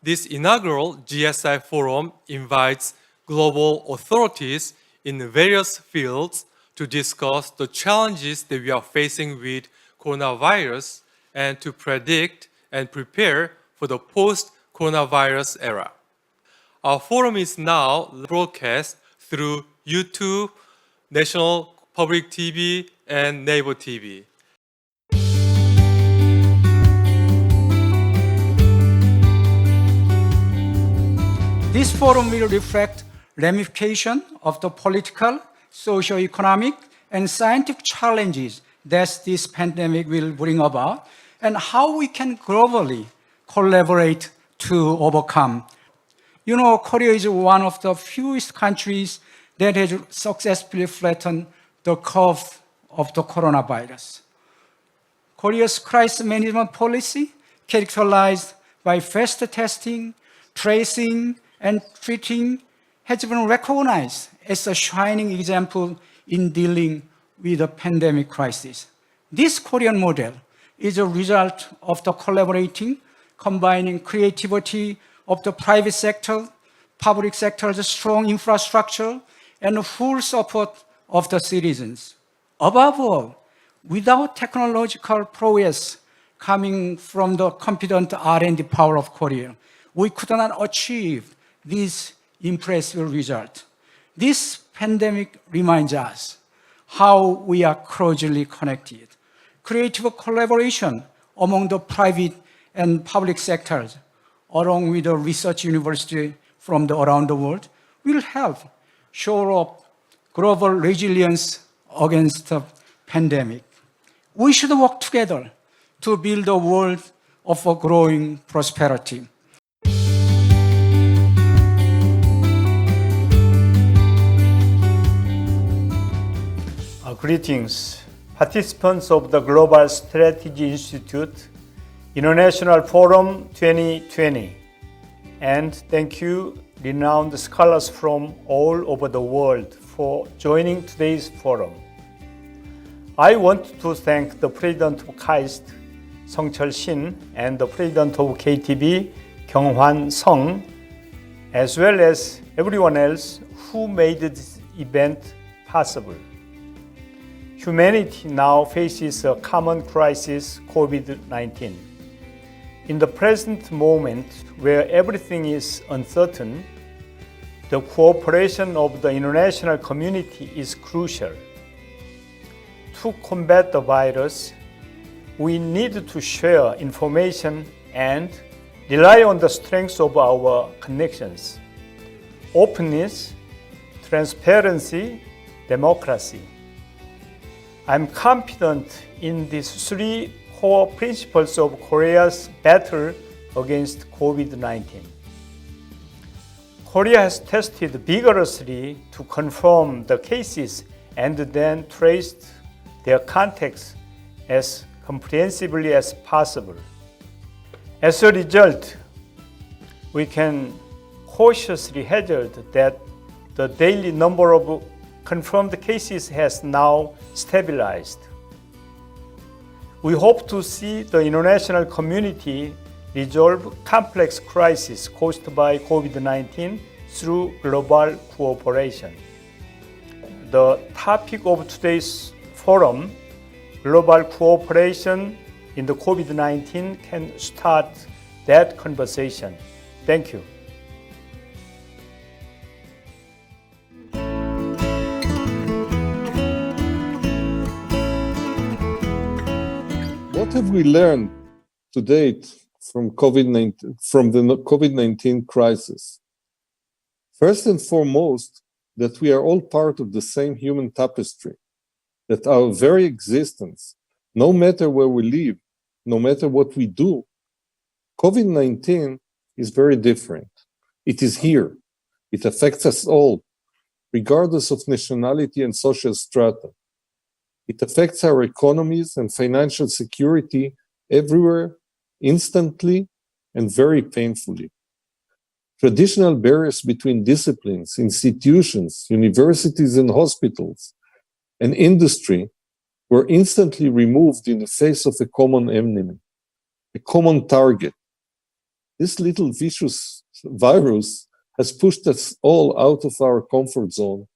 This inaugural GSI forum invites global authorities in various fields to discuss the challenges that we are facing with coronavirus and to predict and prepare for the post-coronavirus era. Our forum is now broadcast through YouTube, National Public TV, and Naver TV. This forum will reflect ramifications of the political, socio-economic, and scientific challenges that this pandemic will bring about, and how we can globally collaborate to overcome. You know, Korea is one of the fewest countries that has successfully flattened the curve of the coronavirus. Korea's crisis management policy, characterized by fast testing, tracing, and treating, has been recognized as a shining example in dealing with the pandemic crisis. This Korean model is a result of the collaborating, combining creativity of the private sector, public sector's strong infrastructure, and full support of the citizens. Above all, without technological prowess coming from the competent R&D power of Korea, we could not achieve this impressive result. This pandemic reminds us how we are closely connected. Creative collaboration among the private and public sectors, along with the research university from around the world, will help shore up global resilience against the pandemic. We should work together to build a world of a growing prosperity. Greetings, participants of the Global Strategy Institute International Forum 2020, and thank you, renowned scholars from all over the world, for joining today's forum. I want to thank the President of KAIST, Sung-Cheol Shin, and the President of KTB, Kyung-Hwan Sung, as well as everyone else who made this event possible. Humanity now faces a common crisis, COVID-19. In the present moment, where everything is uncertain, the cooperation of the international community is crucial. To combat the virus, we need to share information and rely on the strength of our connections: openness, transparency, democracy. I'm confident in these three core principles of Korea's battle against COVID-19. Korea has tested vigorously to confirm the cases and then traced their contacts as comprehensively as possible. As a result, we can cautiously hazard that the daily number of confirmed cases has now stabilized. We hope to see the international community resolve complex crises caused by COVID-19 through global cooperation. The topic of today's forum, global cooperation in the COVID-19, can start that conversation. Thank you. What have we learned to date from the COVID-19 crisis? First and foremost, that we are all part of the same human tapestry, that our very existence, no matter where we live, no matter what we do, COVID-19 is very different. It is here. It affects us all, regardless of nationality and social strata. It affects our economies and financial security everywhere, instantly and very painfully. Traditional barriers between disciplines, institutions, universities and hospitals, and industry were instantly removed in the face of a common enemy, a common target. This little vicious virus has pushed us all out of our comfort zone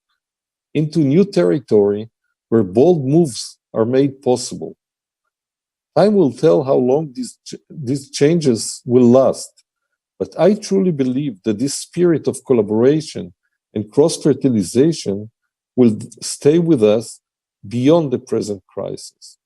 into new territory where bold moves are made possible. Time will tell how long these changes will last, but I truly believe that this spirit of collaboration and cross-fertilization will stay with us beyond the present crisis.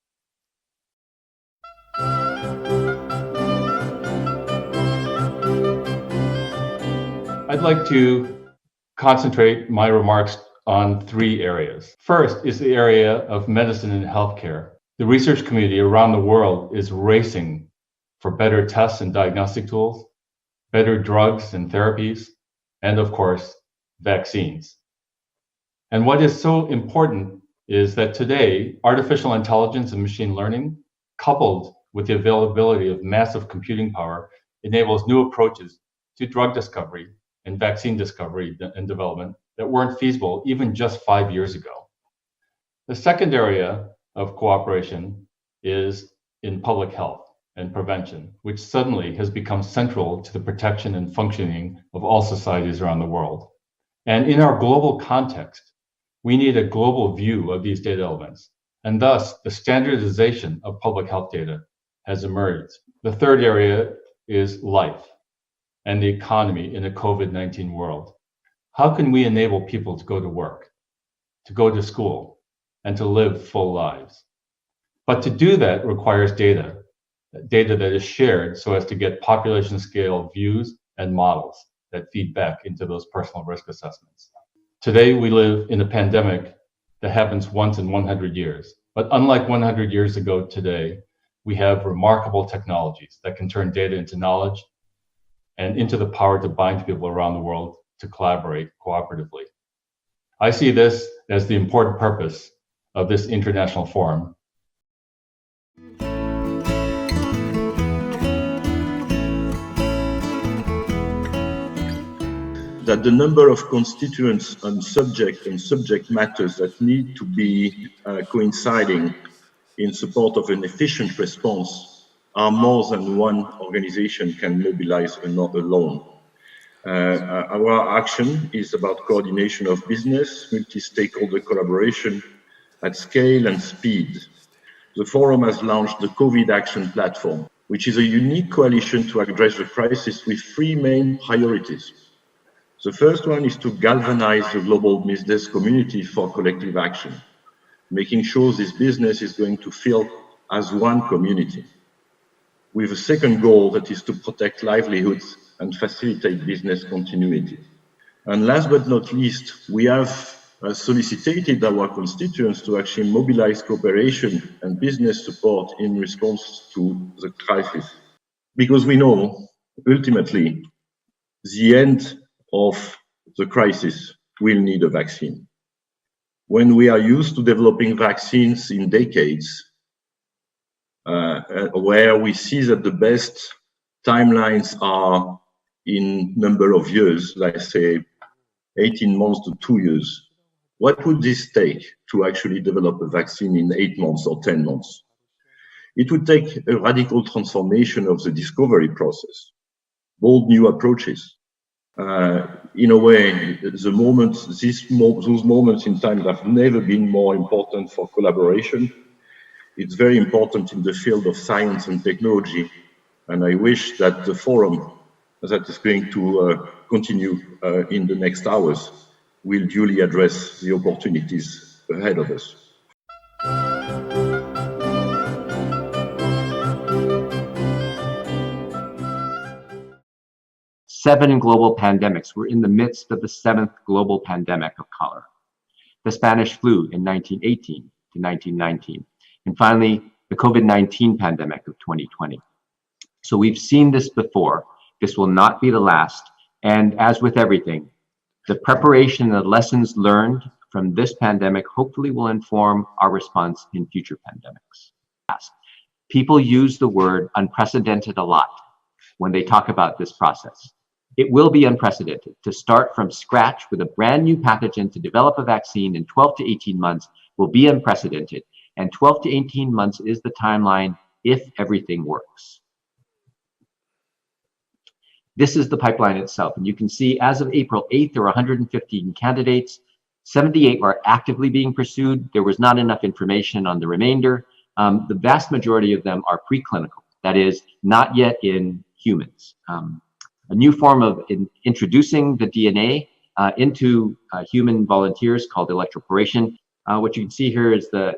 I'd like to concentrate my remarks on three areas. First is the area of medicine and healthcare. The research community around the world is racing for better tests and diagnostic tools, better drugs and therapies, and of course, vaccines. And what is so important is that today, artificial intelligence and machine learning, coupled with the availability of massive computing power, enables new approaches to drug discovery and vaccine discovery and development that weren't feasible even just 5 years ago. The second area of cooperation is in public health and prevention, which suddenly has become central to the protection and functioning of all societies around the world. And in our global context, we need a global view of these data elements, and thus the standardization of public health data has emerged. The third area is life and the economy in a COVID-19 world. How can we enable people to go to work, to go to school, and to live full lives? But to do that requires data that is shared so as to get population scale views and models that feed back into those personal risk assessments. Today, we live in a pandemic that happens once in 100 years. But unlike 100 years ago today, we have remarkable technologies that can turn data into knowledge and into the power to bind people around the world to collaborate cooperatively. I see this as the important purpose of this international forum. That the number of constituents and subject matters that need to be coinciding in support of an efficient response are more than one organization can mobilize alone. Our action is about coordination of business, multi-stakeholder collaboration at scale and speed. The forum has launched the COVID Action Platform, which is a unique coalition to address the crisis with three main priorities. The first one is to galvanize the global business community for collective action, making sure this business is going to feel as one community, with a second goal that is to protect livelihoods and facilitate business continuity. And last but not least, we have solicited our constituents to actually mobilize cooperation and business support in response to the crisis. Because we know, ultimately, the end of the crisis will need a vaccine. When we are used to developing vaccines in decades, where we see that the best timelines are in number of years, let's say 18 months to 2 years, what would this take to actually develop a vaccine in 8 months or 10 months? It would take a radical transformation of the discovery process, bold new approaches. In a way, those moments in time have never been more important for collaboration. It's very important in the field of science and technology, and I wish that the forum that is going to continue in the next hours will duly address the opportunities ahead of us. Seven global pandemics. We're in the midst of the seventh global pandemic of cholera. The Spanish flu in 1918 to 1919. And finally, the COVID-19 pandemic of 2020. So we've seen this before. This will not be the last. And as with everything, the preparation and the lessons learned from this pandemic hopefully will inform our response in future pandemics. People use the word unprecedented a lot when they talk about this process. It will be unprecedented to start from scratch with a brand new pathogen to develop a vaccine in 12 to 18 months will be unprecedented. And 12 to 18 months is the timeline if everything works. This is the pipeline itself. And you can see as of April 8th, there were 115 candidates. 78 are actively being pursued. There was not enough information on the remainder. The vast majority of them are preclinical, that is, not yet in humans. A new form of introducing the DNA into human volunteers called electroporation. What you can see here is the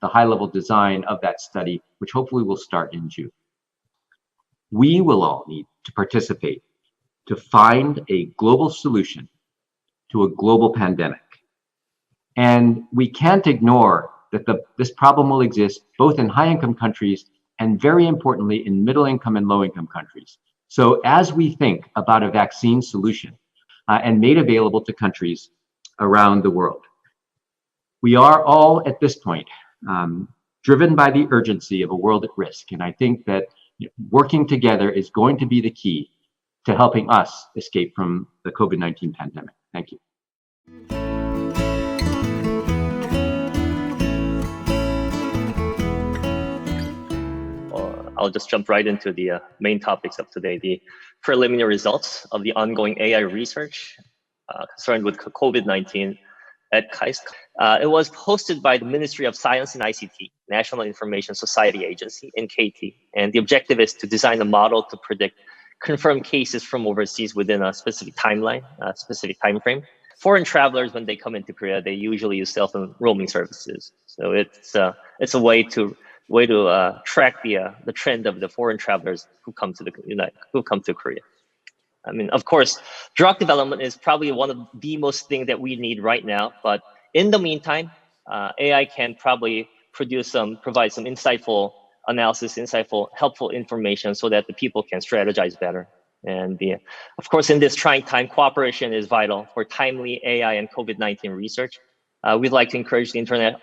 high-level design of that study, which hopefully will start in June. We will all need to participate to find a global solution to a global pandemic. And we can't ignore that this problem will exist both in high-income countries and, very importantly, in middle-income and low-income countries. So as we think about a vaccine solution and made available to countries around the world, we are all at this point driven by the urgency of a world at risk. And I think that working together is going to be the key to helping us escape from the COVID-19 pandemic. Thank you. I'll just jump right into the main topics of today, the preliminary results of the ongoing AI research concerned with COVID-19 at KAIST의. It was hosted by the Ministry of Science and ICT, National Information Society Agency, NKT, and the objective is to design a model to predict confirmed cases from overseas within a specific timeline, a specific time frame. Foreign travelers, when they come into Korea, they usually use self-enrollment services. So it's a way to track the trend of the foreign travelers who come to Korea. I mean, of course, drug development is probably one of the most things that we need right now. But in the meantime, AI can probably provide some insightful analysis, helpful information so that the people can strategize better. And of course, in this trying time, cooperation is vital for timely AI and COVID-19 research. We'd like to encourage the internet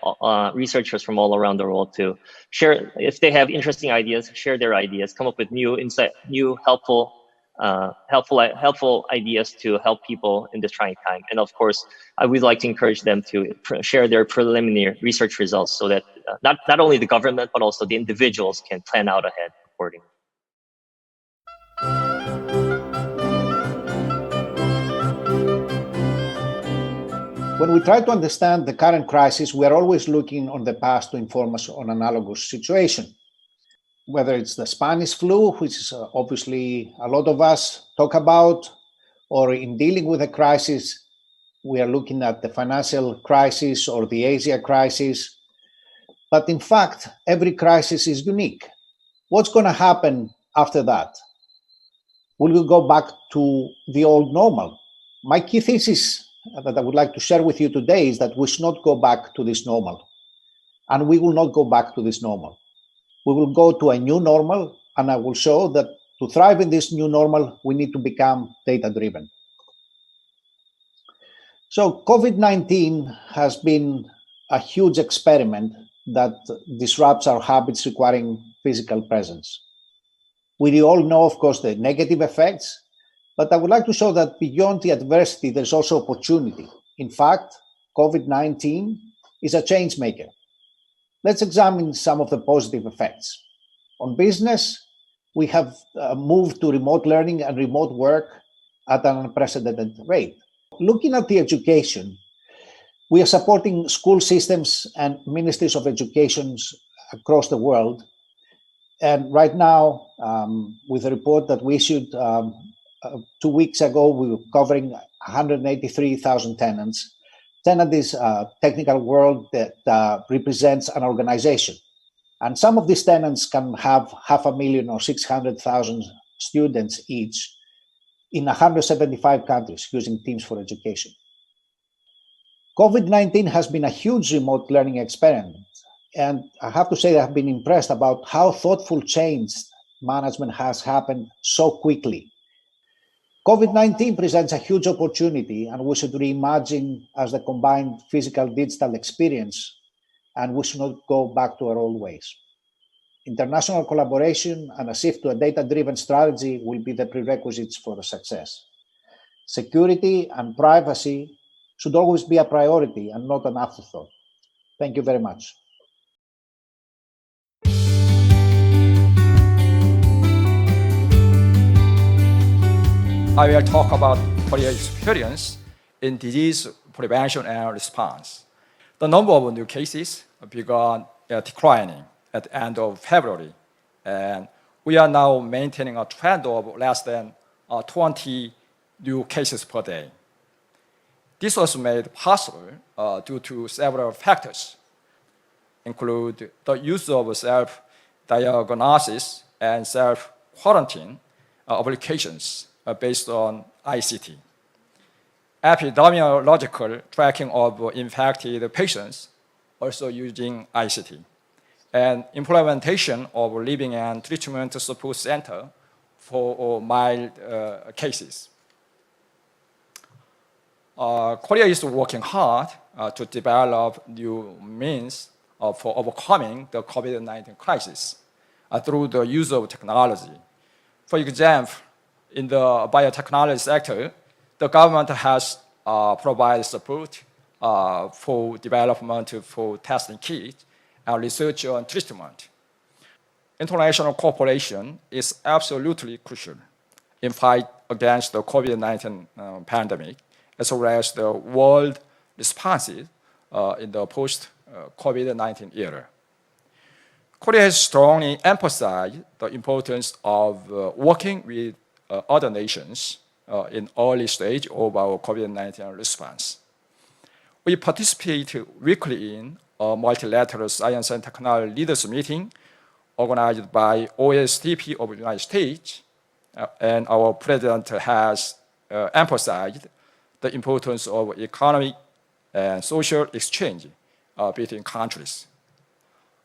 researchers from all around the world to share, if they have interesting ideas, share their ideas, come up with new helpful ideas to help people in this trying time. And of course, we'd like to encourage them to share their preliminary research results so that not only the government, but also the individuals can plan out ahead accordingly. When we try to understand the current crisis, we are always looking on the past to inform us on analogous situation. Whether it's the Spanish flu, which is obviously a lot of us talk about, or in dealing with a crisis, we are looking at the financial crisis or the Asia crisis. But in fact, every crisis is unique. What's going to happen after that? Will we go back to the old normal? My key thesis that I would like to share with you today is that we should not go back to this normal. And we will not go back to this normal. We will go to a new normal, and I will show that to thrive in this new normal, we need to become data-driven. So COVID-19 has been a huge experiment that disrupts our habits requiring physical presence. We all know, of course, the negative effects, but I would like to show that beyond the adversity, there's also opportunity. In fact, COVID-19 is a change maker. Let's examine some of the positive effects. On business, we have moved to remote learning and remote work at an unprecedented rate. Looking at the education, we are supporting school systems and ministries of education across the world. And right now, with a report that we issued 2 weeks ago, we were covering 183,000 tenants. Tenant is a technical word that represents an organization. And some of these tenants can have 500,000 or 600,000 students each in 175 countries using Teams for Education. COVID-19 has been a huge remote learning experiment. And I have to say that I've been impressed about how thoughtful change management has happened so quickly. COVID-19 presents a huge opportunity, and we should reimagine as the combined physical digital experience, and we should not go back to our old ways. International collaboration and a shift to a data-driven strategy will be the prerequisites for the success. Security and privacy should always be a priority and not an afterthought. Thank you very much. I will talk about Korea's experience in disease prevention and response. The number of new cases began declining at the end of February, and we are now maintaining a trend of less than 20 new cases per day. This was made possible due to several factors, include the use of self-diagnosis and self-quarantine applications based on ICT, epidemiological tracking of infected patients also using ICT, and implementation of living and treatment support center for mild cases. Korea is working hard to develop new means for overcoming the COVID-19 crisis through the use of technology. For example, in the biotechnology sector, the government has provided support for development for testing kits and research on treatment. International cooperation is absolutely crucial in fight against the COVID-19 pandemic, as well as the world responses in the post-COVID-19 era. Korea has strongly emphasized the importance of working with other nations in early stage of our COVID-19 response. We participate weekly in a multilateral science and technology leaders meeting organized by OSTP of the United States, and our president has emphasized the importance of economic and social exchange between countries.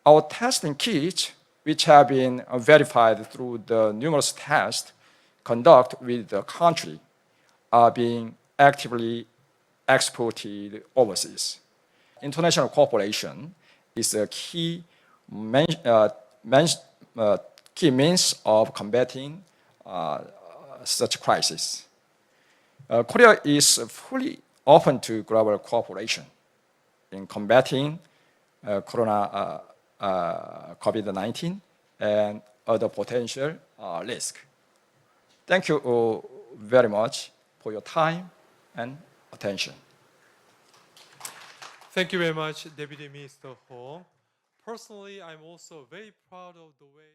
Our testing kits, which have been verified through the numerous tests conducted with the country, are being actively exported overseas. International cooperation is a key means of combating such crisis. Korea is fully open to global cooperation in combating COVID-19 and other potential risks. Thank you very much for your time and attention. Thank you very much, Deputy Minister Ho. Personally, I'm also very proud of the way